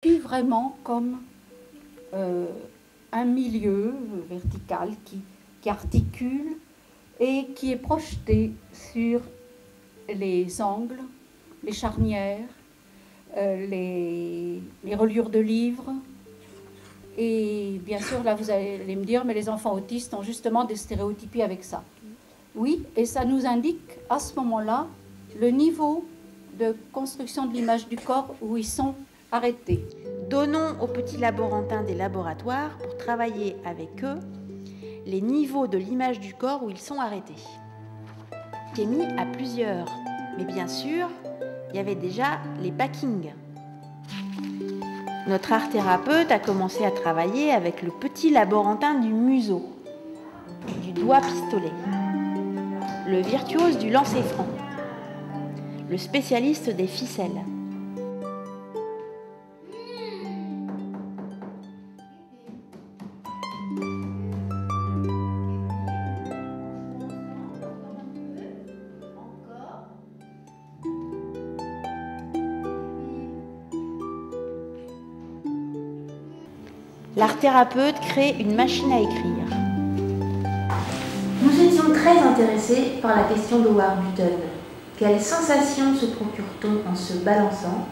Puis vraiment comme un milieu vertical qui articule et qui est projeté sur les angles, les charnières, les reliures de livres. Et bien sûr, là, vous allez me dire, mais les enfants autistes ont justement des stéréotypies avec ça. Oui, et ça nous indique à ce moment-là le niveau de construction de l'image du corps où ils sont arrêtés. Donnons aux petits laborantins des laboratoires pour travailler avec eux les niveaux de l'image du corps où ils sont arrêtés. J'ai mis à plusieurs, mais bien sûr, il y avait déjà les packings. Notre art thérapeute a commencé à travailler avec le petit laborantin du museau, du doigt pistolet, le virtuose du lancer franc, le spécialiste des ficelles. L'art thérapeute crée une machine à écrire. Nous étions très intéressés par la question d'Howard Button. Quelles sensations se procure-t-on en se balançant,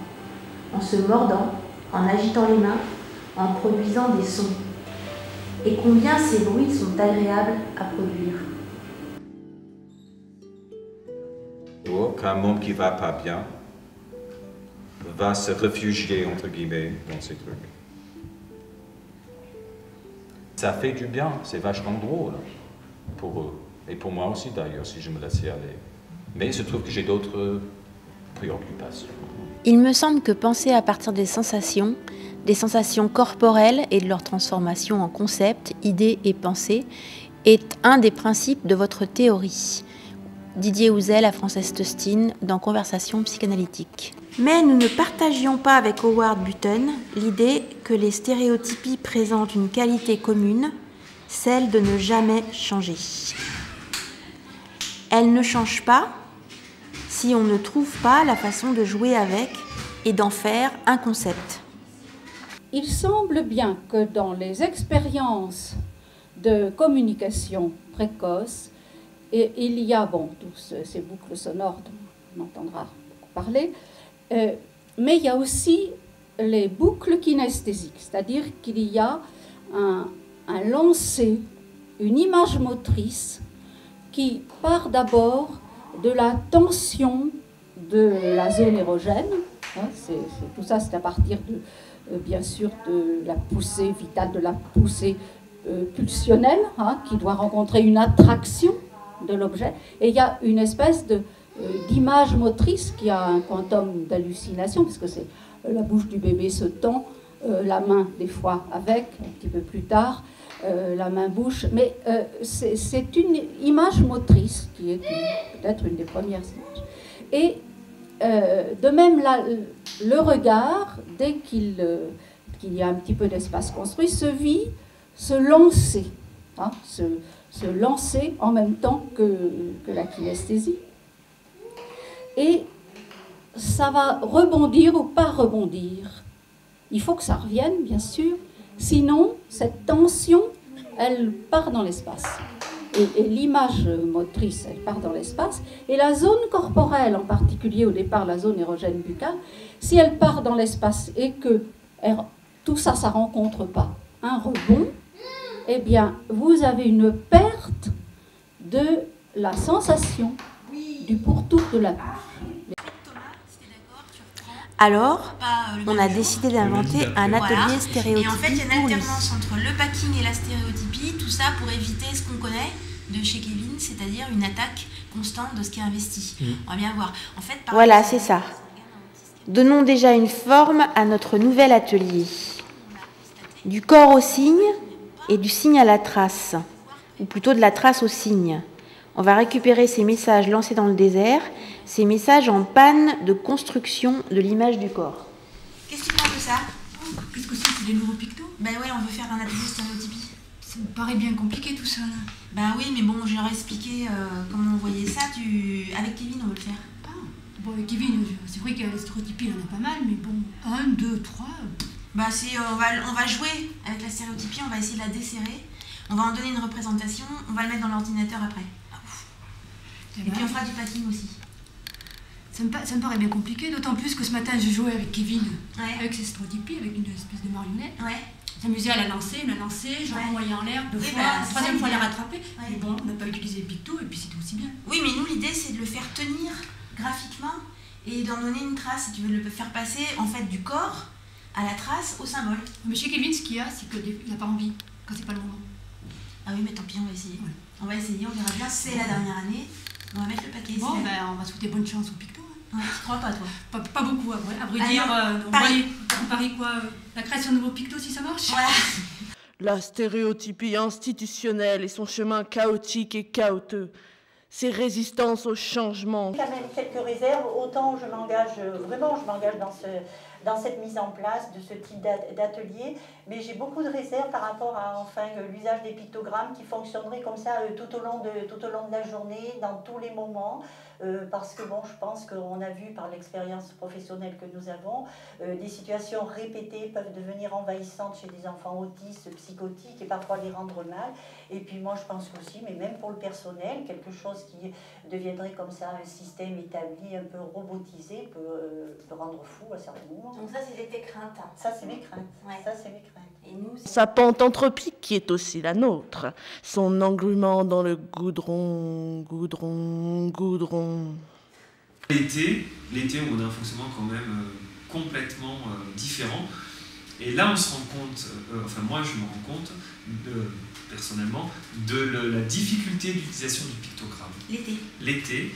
en se mordant, en agitant les mains, en produisant des sons? Et combien ces bruits sont agréables à produire? Qu'un monde qui va pas bien va se réfugier, entre guillemets, dans ces trucs. Ça fait du bien, c'est vachement drôle pour eux. Et pour moi aussi d'ailleurs, si je me laissais aller. Mais il se trouve que j'ai d'autres préoccupations. Il me semble que penser à partir des sensations corporelles et de leur transformation en concepts, idées et pensées, est un des principes de votre théorie. Didier Houzel à Frances Tostine dans Conversation psychanalytique. Mais nous ne partagions pas avec Howard Button l'idée que les stéréotypies présentent une qualité commune, celle de ne jamais changer. Elles ne changent pas si on ne trouve pas la façon de jouer avec et d'en faire un concept. Il semble bien que dans les expériences de communication précoce, il y a, tous ces boucles sonores dont on entendra beaucoup parler, mais il y a aussi les boucles kinesthésiques, c'est-à-dire qu'il y a un lancer, une image motrice qui part d'abord de la tension de la zone érogène. Tout ça, c'est à partir bien sûr de la poussée vitale, de la poussée pulsionnelle, qui doit rencontrer une attraction de l'objet. Et il y a une espèce d'image motrice qui a un quantum d'hallucination, parce que c'est la bouche du bébé se tend, la main des fois avec, un petit peu plus tard, la main-bouche. Mais c'est une image motrice qui est peut-être une des premières images. Et de même, le regard, dès qu'il y a un petit peu d'espace construit, se lancer, se lancer en même temps que la kinesthésie. Et ça va rebondir ou pas rebondir. Il faut que ça revienne, bien sûr. Sinon, cette tension, elle part dans l'espace. Et l'image motrice, elle part dans l'espace. Et la zone corporelle, en particulier au départ la zone érogène buccale, si elle part dans l'espace et que tout ça, ça ne rencontre pas un rebond, eh bien, vous avez une perte de la sensation du pourtour de la bouche. Alors, on a décidé d'inventer un atelier stéréotypie. Et en fait, il y a une alternance entre le packing et la stéréotypie, tout ça pour éviter ce qu'on connaît de chez Kevin, c'est-à-dire une attaque constante de ce qui est investi. On va bien voir. En fait, voilà, c'est ça. Donnons déjà une forme à notre nouvel atelier. Du corps au signe et du signe à la trace, ou plutôt de la trace au signe. On va récupérer ces messages lancés dans le désert, ces messages en panne de construction de l'image du corps. Qu'est-ce que tu penses de ça? Qu'est-ce que c'est des nouveaux pictos? Ben ouais, on veut faire un atelier stéréotypie. Ça me paraît bien compliqué tout ça là. Ben oui, mais bon, j'aurais expliqué comment on voyait ça. Avec Kevin, on veut le faire. Ah, bon, avec Kevin, c'est vrai que les stéréotypies, il y en a pas mal, mais bon, 1, 2, 3, On va jouer avec la stéréotypie, on va essayer de la desserrer, on va en donner une représentation, on va le mettre dans l'ordinateur après. Et puis on fera du packing aussi. Ça me paraît bien compliqué, d'autant plus que ce matin je jouais avec Kevin, Ouais. avec ses stéréotypies, avec une espèce de marionnette. Ouais. S'amuser à la lancer, je l'ai renvoyée en l'air 2 Oui, fois, bah, la troisième fois la rattraper. Ouais. Mais bon, on n'a pas utilisé le picto et puis c'était aussi bien. Oui, mais nous l'idée c'est de le faire tenir graphiquement et d'en donner une trace, si tu veux le faire passer en fait du corps à la trace au symbole. Mais chez Kevin, ce qu'il y a, c'est qu'il n'a pas envie, quand c'est pas le moment. Ah oui, mais tant pis, on va essayer. Ouais. On va essayer, on verra bien, c'est la dernière année. On va mettre le paquet. Bon, ben, on va souhaiter bonne chance au picto. Ouais, tu crois pas, toi? Pas beaucoup, à vrai Ah dire. non, On Paris. parie quoi la création de nouveaux pictos, si ça marche. Voilà. La stéréotypie institutionnelle et son chemin chaotique et chaotique, ses résistances au changement. Quand même quelques réserves, autant je m'engage dans cette mise en place de ce type d'atelier, mais j'ai beaucoup de réserves par rapport à l'usage des pictogrammes qui fonctionneraient comme ça tout au long de la journée, dans tous les moments, parce que bon, je pense qu'on a vu par l'expérience professionnelle que nous avons, des situations répétées peuvent devenir envahissantes chez des enfants autistes, psychotiques et parfois les rendre mal. Et puis moi je pense aussi, mais même pour le personnel, quelque chose qui deviendrait comme ça un système établi, un peu robotisé, peut rendre fou à certains moments. Donc ça, c'est tes craintes. Ça, c'est mes craintes. Ouais. Ça, c'est mes craintes. Et nous, Sa pente anthropique qui est aussi la nôtre, son engluement dans le goudron. L'été, on a un fonctionnement quand même complètement différent. Et là, on se rend compte, moi je me rends compte, personnellement, de la difficulté d'utilisation du pictogramme. L'été,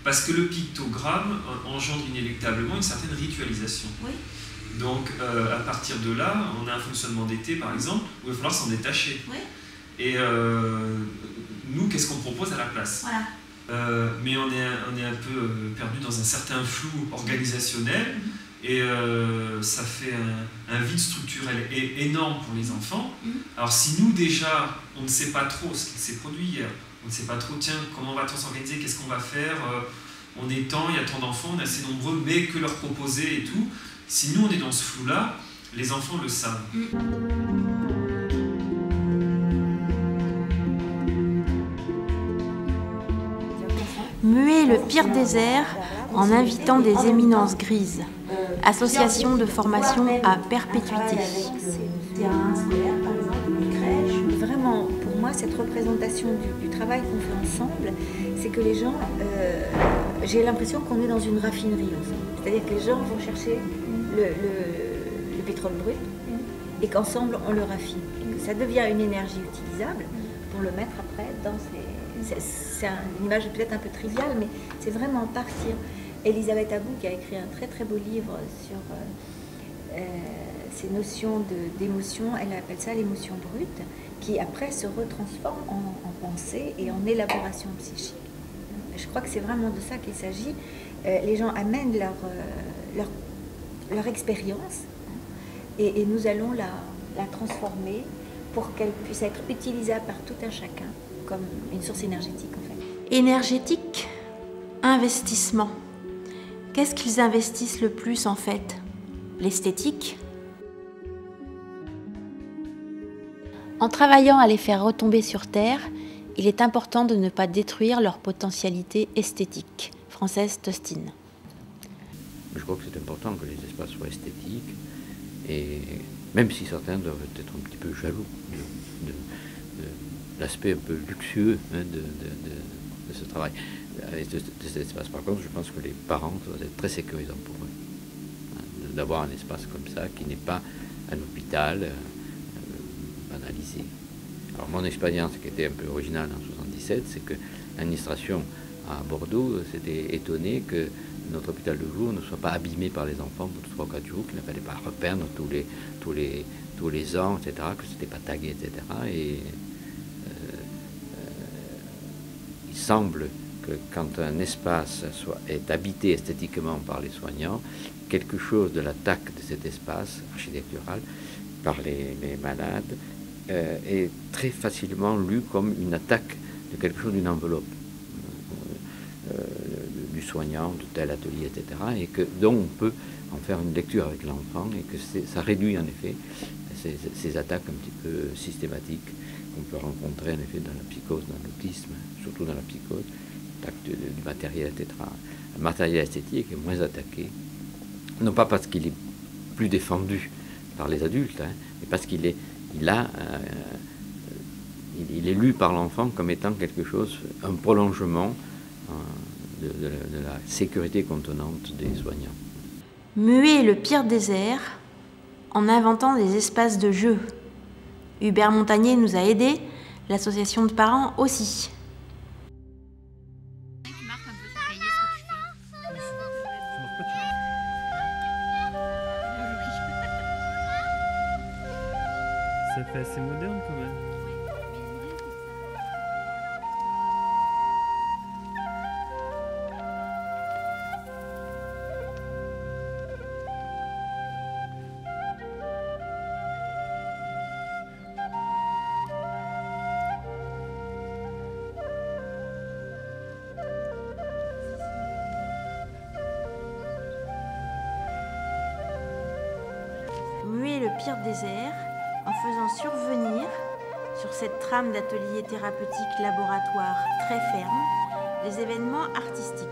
parce que le pictogramme engendre inéluctablement une certaine ritualisation. Oui. Donc, à partir de là, on a un fonctionnement d'été, par exemple, où il va falloir s'en détacher. Oui. Et nous, qu'est-ce qu'on propose à la place? Voilà. Mais on est un peu perdu dans un certain flou organisationnel et ça fait un vide structurel énorme pour les enfants. Alors si nous déjà, on ne sait pas trop ce qui s'est produit hier, on ne sait pas trop, tiens, comment va-t-on s'organiser, qu'est-ce qu'on va faire, on est tant, il y a tant d'enfants, on est assez nombreux, mais que leur proposer et tout. Si nous on est dans ce flou-là, les enfants le savent. Muer le pire désert en invitant des éminences grises. Association de formation à perpétuité. Vraiment, pour moi, cette représentation du travail qu'on fait ensemble, c'est que les gens, j'ai l'impression qu'on est dans une raffinerie ensemble. C'est-à-dire que les gens vont chercher le pétrole brut et qu'ensemble on le raffine. Et que ça devient une énergie utilisable pour le mettre après dans ces... C'est une image peut-être un peu triviale, mais c'est vraiment partir. Elisabeth Abou, qui a écrit un très très beau livre sur ces notions d'émotion, elle appelle ça l'émotion brute, qui après se retransforme en pensée et en élaboration psychique. Je crois que c'est vraiment de ça qu'il s'agit. Les gens amènent leur expérience et nous allons la transformer pour qu'elle puisse être utilisable par tout un chacun comme une source énergétique en fait. Énergétique, investissement. Qu'est-ce qu'ils investissent le plus en fait? L'esthétique? En travaillant à les faire retomber sur Terre, il est important de ne pas détruire leur potentialité esthétique. Frances Tostine. Je crois que c'est important que les espaces soient esthétiques, et même si certains doivent être un petit peu jaloux de l'aspect un peu luxueux de ce travail, de cet espace. Par contre, je pense que les parents doivent être très sécurisants pour eux, d'avoir un espace comme ça qui n'est pas un hôpital banalisé. Alors mon expérience qui était un peu originale en 1977, c'est que l'administration à Bordeaux s'était étonnée que notre hôpital de jour ne soit pas abîmé par les enfants pour 3 ou 4 jours, qu'il ne fallait pas repeindre tous les ans, etc., que ce n'était pas tagué, etc. Et il semble que quand un espace est habité esthétiquement par les soignants, quelque chose de l'attaque de cet espace architectural par les malades est très facilement lu comme une attaque de quelque chose, d'une enveloppe du soignant, de tel atelier, etc. Et que donc on peut en faire une lecture avec l'enfant et que ça réduit en effet ces attaques un petit peu systématiques qu'on peut rencontrer en effet dans la psychose, dans l'autisme, surtout dans la psychose, l'attaque du matériel, etc. Le matériel esthétique est moins attaqué, non pas parce qu'il est plus défendu par les adultes, hein, mais parce qu'il est lu par l'enfant comme étant quelque chose, un prolongement de la sécurité contenante des soignants. Muer le pire désert en inventant des espaces de jeu. Hubert Montagnier nous a aidés, l'association de parents aussi. Ça fait assez moderne quand même. Muer le pire désert en faisant survenir sur cette trame d'atelier thérapeutique laboratoire très ferme des événements artistiques.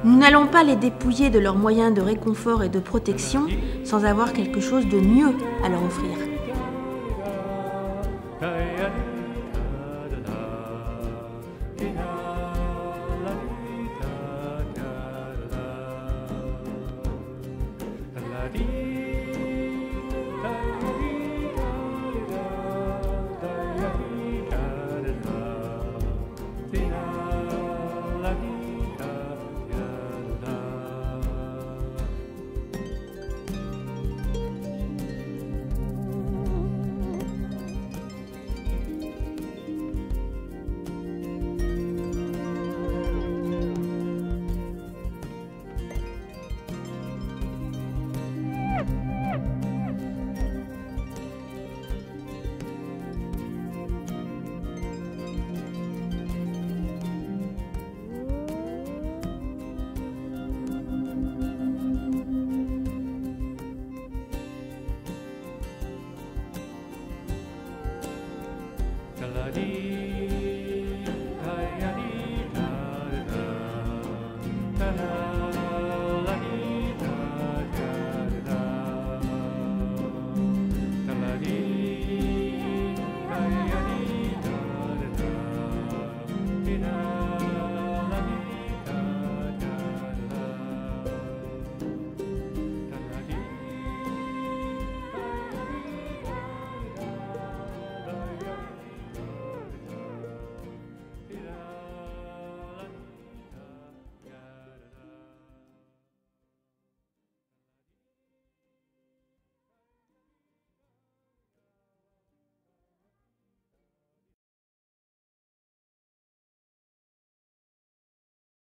Nous n'allons pas les dépouiller de leurs moyens de réconfort et de protection sans avoir quelque chose de mieux à leur offrir. La